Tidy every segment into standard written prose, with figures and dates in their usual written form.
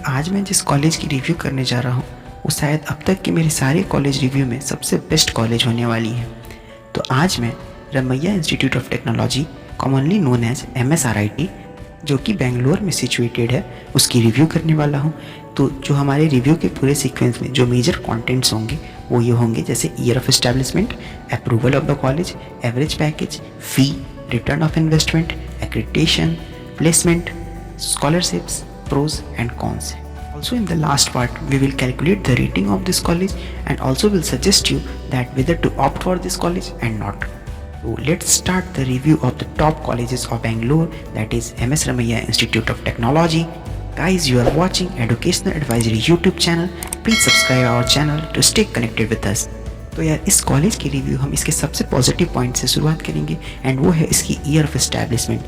आज मैं जिस कॉलेज की रिव्यू करने जा रहा हूँ वो शायद अब तक के मेरे सारे कॉलेज रिव्यू में सबसे बेस्ट कॉलेज होने वाली है। तो आज मैं Ramaiah institute of technology commonly known as MSRIT जो कि बेंगलोर में सिचुएटेड है उसकी रिव्यू करने वाला हूँ। तो जो हमारे रिव्यू के पूरे सीक्वेंस में जो मेजर कंटेंट्स होंगे वो ये होंगे, जैसे year of establishment, approval of the college, average package, fee, return of investment, accreditation, placement, scholarships, pros and cons. Also in the last part we will calculate the rating of this college and also will suggest you that whether to opt for this college and not. So let's start the review of the top colleges of Bangalore, that is MS Ramaiah Institute of Technology. Guys, you are watching Educational Advisory YouTube channel. Please subscribe our channel to stay connected with us. तो यार इस college की review हम इसके सबसे positive point से शुरुआत करेंगे एंड वो है इसकी ईयर ऑफ एस्टैब्लिशमेंट।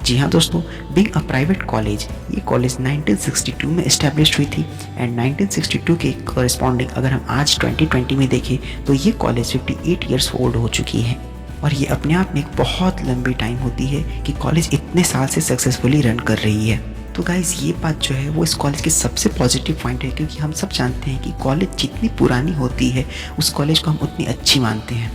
जी हाँ दोस्तों, बीइंग अ प्राइवेट कॉलेज, ये कॉलेज 1962 में इस्टेब्लिश हुई थी एंड 1962 के कॉरेस्पॉन्डिंग अगर हम आज 2020 में देखें तो ये कॉलेज 58 ईयर्स ओल्ड हो चुकी है। और ये अपने आप में एक बहुत लंबी टाइम होती है कि कॉलेज इतने साल से सक्सेसफुली रन कर रही है। तो गाइज़ ये बात जो है वो इस कॉलेज की सबसे पॉजिटिव पॉइंट है, क्योंकि हम सब जानते हैं कि कॉलेज जितनी पुरानी होती है उस कॉलेज को हम उतनी अच्छी मानते हैं।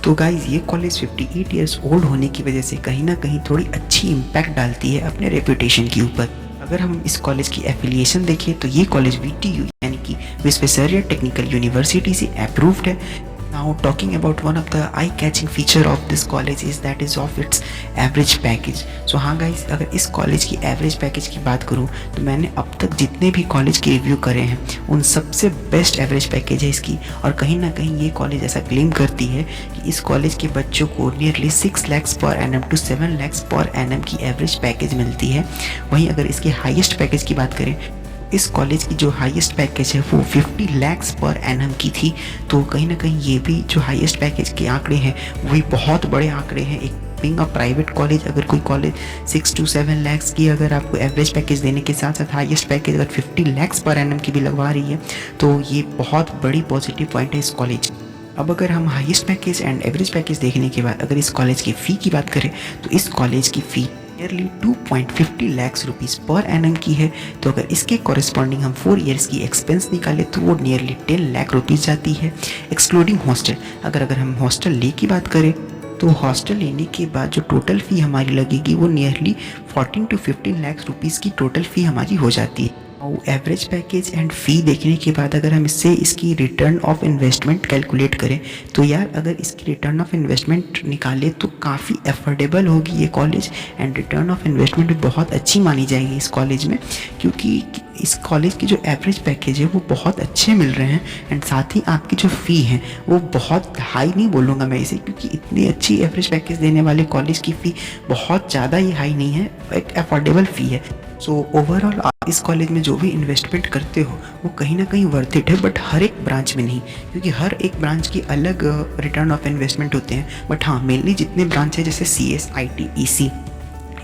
तो गाइज़ ये कॉलेज 58 ईयर्स ओल्ड होने की वजह से कहीं ना कहीं थोड़ी अच्छी इम्पैक्ट डालती है अपने रेपुटेशन के ऊपर। अगर हम इस कॉलेज की एफिलिएशन देखें तो ये कॉलेज VTU यानी कि विश्वेश्वरैया टेक्निकल यूनिवर्सिटी से अप्रूव्ड है। Now talking about one of the eye-catching feature of this college is that is of its average package. So हाँ guys, अगर इस कॉलेज की एवरेज पैकेज की बात करूँ तो मैंने अब तक जितने भी कॉलेज के रिव्यू करे हैं उन सबसे बेस्ट एवरेज पैकेज है इसकी। और कहीं ना कहीं ये कॉलेज ऐसा क्लेम करती है कि इस कॉलेज के बच्चों को nearly 6 lakhs per annum to 7 lakhs per annum की एवरेज पैकेज मिलती है। वहीं अगर इसके हाईएस्ट पैकेज की बात करें, इस कॉलेज की जो हाईएस्ट पैकेज है वो 50 lakhs पर एनम की थी। तो कहीं ना कहीं ये भी जो हाईएस्ट पैकेज के आंकड़े हैं वही बहुत बड़े आंकड़े हैं। एक बीइंग अ प्राइवेट कॉलेज, अगर कोई कॉलेज 6 to 7 lakhs की अगर आपको एवरेज पैकेज देने के साथ साथ हाईएस्ट पैकेज अगर 50 lakhs पर एनम की भी लगवा रही है तो ये बहुत बड़ी पॉजिटिव पॉइंट है इस कॉलेज। अब अगर हम highest package and average package देखने के बाद अगर इस कॉलेज की फ़ी की बात करें तो इस कॉलेज की fee nearly 2.50 lakhs rupees per annum की है। तो अगर इसके कॉरेस्पॉन्डिंग हम 4 ईयर्स की एक्सपेंस निकालें तो वो नियरली 10 लाख रुपीज़ जाती है एक्सक्लूडिंग हॉस्टल। अगर हम हॉस्टल ले की बात करें तो हॉस्टल लेने के बाद जो टोटल फ़ी हमारी लगेगी वो नियरली 14 to 15 लाख रुपीज़ की टोटल फ़ी हमारी हो जाती है। एवरेज पैकेज एंड फ़ी देखने के बाद अगर हम इससे इसकी रिटर्न ऑफ इन्वेस्टमेंट कैलकुलेट करें तो यार अगर इसकी रिटर्न ऑफ इन्वेस्टमेंट निकाले तो काफ़ी अफोर्डेबल होगी ये college and return of investment भी बहुत अच्छी मानी जाएगी इस कॉलेज में, क्योंकि इस कॉलेज की जो एवरेज पैकेज है वो बहुत अच्छे मिल रहे हैं एंड साथ ही आपकी जो फ़ी है वो बहुत हाई नहीं बोलूँगा मैं इसे, क्योंकि इतनी अच्छी एवरेज पैकेज देने वाले कॉलेज की फ़ी बहुत ज़्यादा ही हाई नहीं है, एक अफोर्डेबल फ़ी है। सो ओवरऑल आप इस कॉलेज में जो भी इन्वेस्टमेंट करते हो वो कहीं ना कहीं वर्थ इट है, बट हर एक ब्रांच में नहीं, क्योंकि हर एक ब्रांच की अलग रिटर्न ऑफ इन्वेस्टमेंट होते हैं। बट हाँ, मेनली जितने ब्रांच है जैसे CS, IT, EC,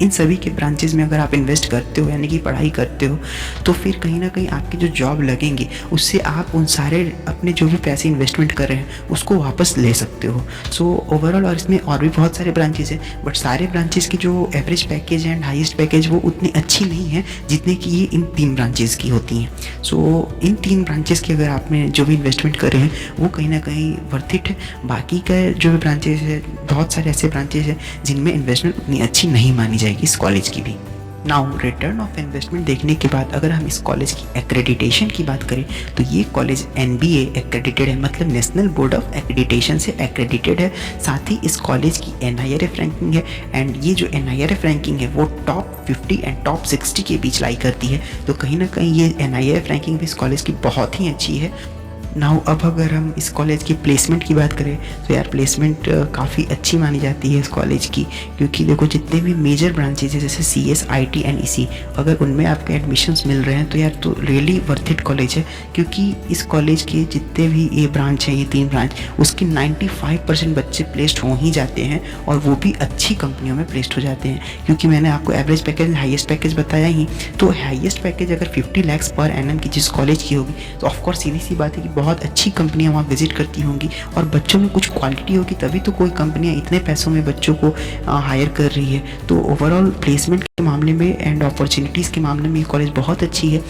इन सभी के ब्रांचेस में अगर आप इन्वेस्ट करते हो यानी कि पढ़ाई करते हो तो फिर कहीं ना कहीं आपके जो जॉब लगेंगे उससे आप उन सारे अपने जो भी पैसे इन्वेस्टमेंट कर रहे हैं उसको वापस ले सकते हो। सो ओवरऑल और इसमें और भी बहुत सारे ब्रांचेस हैं, बट सारे ब्रांचेस की जो average package and highest package वो उतनी अच्छी नहीं है जितने कि ये इन 3 ब्रांचेस की होती हैं। सो इन 3 ब्रांचेस की अगर आपने जो भी इन्वेस्टमेंट कर रहे हैं वो कहीं ना कहीं वर्थ इट है। बाकी का जो भी ब्रांचेस है, बहुत सारे ऐसे ब्रांचेस हैं जिनमें इन्वेस्टमेंट उतनी अच्छी नहीं मानी जाएगी इस कॉलेज की भी। नाउ रिटर्न ऑफ इन्वेस्टमेंट देखने के बाद अगर हम इस कॉलेज की एक्रेडिटेशन की बात करें तो ये कॉलेज NBA एक्रेडिटेड है, मतलब नेशनल बोर्ड ऑफ एक्रेडिटेशन से एक्रेडिटेड है। साथ ही इस कॉलेज की NIRF रैंकिंग है एंड ये जो NIRF रैंकिंग है वो टॉप 50 एंड टॉप 60 के बीच लाई करती है। तो कहीं ना कहीं ये NIRF रैंकिंग भी इस कॉलेज की बहुत ही अच्छी है। नाउ अब अगर हम इस कॉलेज की प्लेसमेंट की बात करें तो यार प्लेसमेंट काफ़ी अच्छी मानी जाती है इस कॉलेज की, क्योंकि देखो जितने भी मेजर ब्रांचेज है जैसे CS, IT एंड EC अगर उनमें आपके एडमिशन्स मिल रहे हैं तो यार तो रियली वर्थ इट कॉलेज है, क्योंकि इस कॉलेज के जितने भी ये ब्रांच हैं, ये 3 ब्रांच, उसके 95% बच्चे प्लेस्ड हो ही जाते हैं और वो भी अच्छी कंपनियों में प्लेस्ड हो जाते हैं। क्योंकि मैंने आपको एवरेज पैकेज हाईएस्ट पैकेज बताया ही, तो हाईएस्ट पैकेज अगर 50 lakhs पर एनम की जिस कॉलेज की होगी तो ऑफकोर्स सीधी सी बात है कि बहुत अच्छी कंपनियां वहाँ विजिट करती होंगी और बच्चों में कुछ क्वालिटी होगी, तभी तो कोई कंपनियां इतने पैसों में बच्चों को हायर कर रही है। तो ओवरऑल प्लेसमेंट के मामले में एंड अपॉर्चुनिटीज़ के मामले में ये कॉलेज बहुत अच्छी है।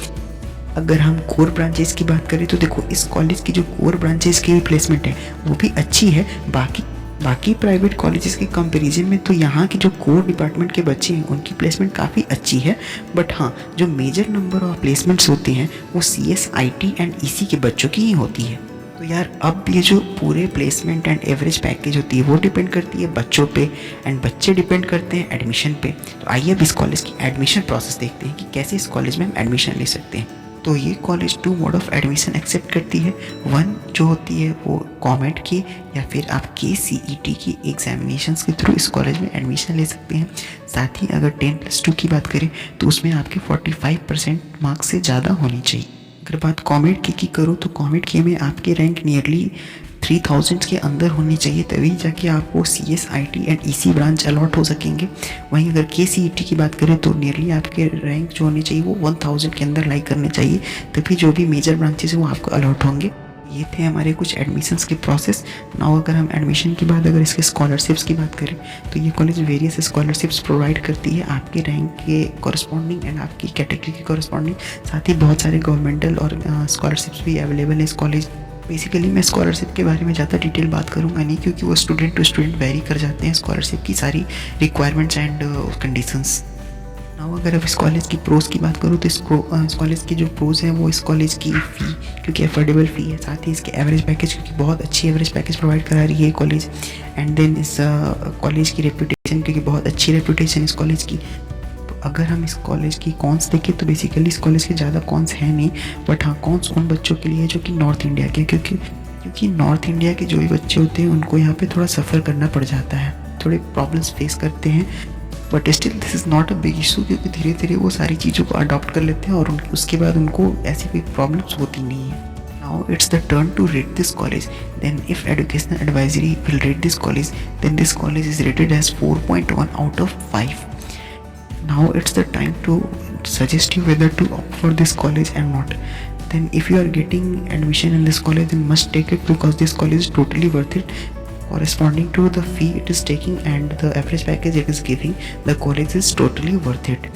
अगर हम कोर ब्रांचेस की बात करें तो देखो इस कॉलेज की जो कोर ब्रांचेस की प्लेसमेंट है वो भी अच्छी है। बाकी प्राइवेट कॉलेजेस के कंपैरिजन में तो यहाँ के जो कोर डिपार्टमेंट के बच्चे हैं उनकी प्लेसमेंट काफ़ी अच्छी है। बट हाँ, जो मेजर नंबर ऑफ प्लेसमेंट्स होते हैं वो CS IT एंड EC के बच्चों की ही होती है। तो यार अब ये जो पूरे प्लेसमेंट एंड एवरेज पैकेज होती है वो डिपेंड करती है बच्चों पे, एंड बच्चे डिपेंड करते हैं एडमिशन पे। तो आइए अब इस कॉलेज की एडमिशन प्रोसेस देखते हैं कि कैसे इस कॉलेज में हम एडमिशन ले सकते हैं। तो ये college 2 mode of admission accept करती है। वन जो होती है वो कॉमेट की या फिर आप KCET की एग्जामिनेशंस के थ्रू इस कॉलेज में एडमिशन ले सकते हैं। साथ ही अगर 10+2 की बात करें तो उसमें आपके 45% मार्क्स से ज़्यादा होनी चाहिए। अगर बात कॉमेट की करूँ तो कॉमेट के में आपके रैंक नियरली 3000 के अंदर होनी चाहिए, तभी जाके आपको CS IT and EC branch allot हो सकेंगे। वहीं अगर KCET की बात करें तो नियरली आपके रैंक जो होने चाहिए वो 1000 के अंदर लाइक करने चाहिए, तभी जो भी मेजर ब्रांचेस हैं वो आपको अलॉट होंगे। ये थे हमारे कुछ एडमिशन्स के प्रोसेस। नाउ अगर हम एडमिशन के बाद अगर इसके स्कॉलरशिप्स की बात करें तो ये कॉलेज वेरियस स्कॉलरशिप्स प्रोवाइड करती है आपके रैंक के कॉरस्पॉन्डिंग एंड आपकी कैटेगरी के कॉरस्पॉन्डिंग। साथ ही बहुत सारे गवर्नमेंटल और स्कॉलरशिप्स भी अवेलेबल है इस कॉलेज। बेसिकली मैं स्कॉलरशिप के बारे में ज़्यादा डिटेल बात करूँगा नहीं, क्योंकि वो स्टूडेंट टू स्टूडेंट वेरी कर जाते हैं स्कॉलरशिप की सारी रिक्वायरमेंट्स एंड कंडीशंस। नाउ अगर अब इस कॉलेज की प्रोज की बात करूँ तो इस कॉलेज की जो प्रोज है वो इस कॉलेज की फ़ी क्योंकि अफोर्डेबल फ़ी है, साथ ही इसके एवरेज पैकेज क्योंकि बहुत अच्छी एवरेज पैकेज प्रोवाइड करा रही है कॉलेज, एंड देन इस कॉलेज की रेपुटेशन क्योंकि बहुत अच्छी रेपुटेशन इस कॉलेज की। अगर हम इस कॉलेज की कॉन्स देखें तो बेसिकली इस कॉलेज के ज़्यादा कॉन्स हैं नहीं, बट हाँ कॉन्स उन बच्चों के लिए जो कि नॉर्थ इंडिया के, क्योंकि नॉर्थ इंडिया के जो भी बच्चे होते हैं उनको यहाँ पे थोड़ा सफ़र करना पड़ जाता है, थोड़े प्रॉब्लम्स फेस करते हैं। But still this is not a big issue, क्योंकि धीरे धीरे वो सारी चीज़ों को अडॉप्ट कर लेते हैं और उसके बाद उनको ऐसी कोई प्रॉब्लम्स होती नहीं है। Now it's the turn to rate this college. Then if educational advisory will rate this college, then this college is rated as 4.1 out of 5. Now it's the time to suggest you whether to opt for this college and not. Then if you are getting admission in this college, then must take it because this college is totally worth it. Corresponding to the fee it is taking and the average package it is giving, the college is totally worth it.